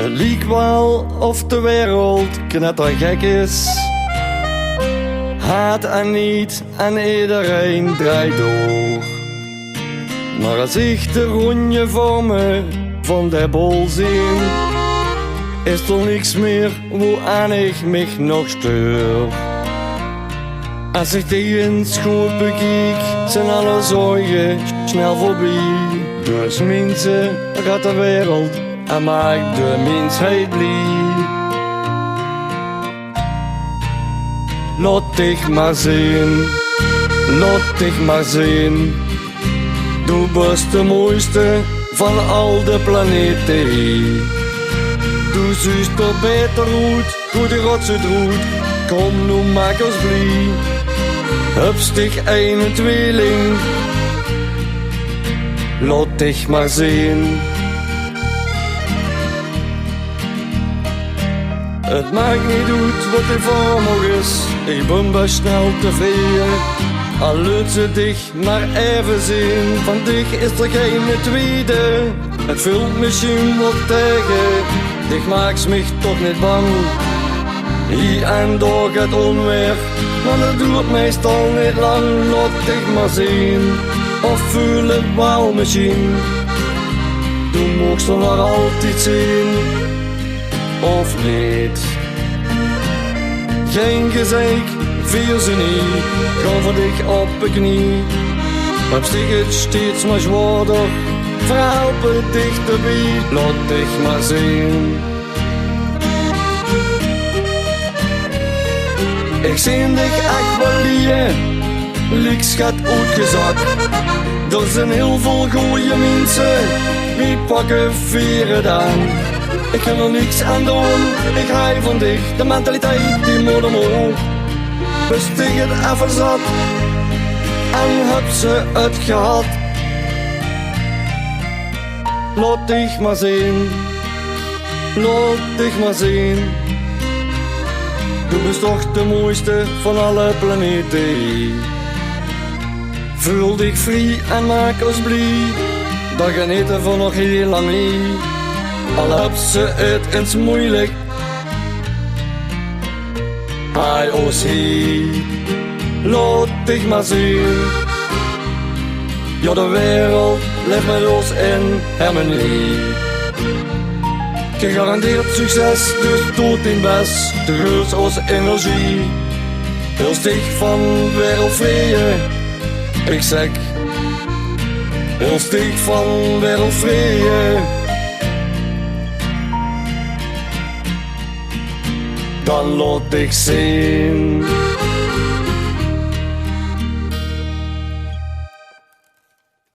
Het lijkt wel of de wereld knettergek is. Haat en niet en iedereen draait door. Maar als ik de ronde vormen van de bol zie, is er niks meer waaraan ik mich nog steur. Als ik tegen schoot bekijk, zijn alle zorgen snel voorbij. Dus mensen gaat de wereld en maakt de mensheid blij. Laat dich maar zien, laat dich maar zien. Du bist de mooiste van al de planeten. Du ziet er beter uit, hoe de rotsen doet. Kom nu, maak ons blij. Hups dich een tweeling. Laat dich maar zien. Het maakt niet uit wat er voor me is. Ik ben best snel tevreden. Al lukt ze dich maar even zien. Van dich is er geen tweede. Het vult misschien wat tegen. Dich maakt mich toch niet bang. Hier en daar gaat onweer, maar dat duurt meestal niet lang. Laat dich maar zien, of voel het wel misschien. Du mocht er nog altijd zien, of niet. Geen gezeik, vier ze niet, ga voor dich op een knie. Heb zich het steeds maar zwaarder, verhelpen dichterbij. Laat dich maar zien. Ik zie dich echt wel liegen, lieks gaat uitgezakt. Er zijn heel veel goeie mensen, die pakken vieren dan. Ik kan er niks aan doen, ik hou van dich, de mentaliteit die moet omhoog. Dus ik het even zat, en heb ze het gehad. Laat dich maar zien, laat dich maar zien. Du bent toch de mooiste van alle planeten. Voel dich vrij en maak ons blij. Dat genieten van nog heel lang niet. Al heb ze het eens moeilijk. Hij ons hier, laat dich maar zien. Ja, de wereld leeft met ons in harmonie. Gegarandeerd succes, dus doet in best. De groot als energie. Heel stig van wereldvrede. Ik zeg, heel stig van wereldvrede. Dan laat dich zien.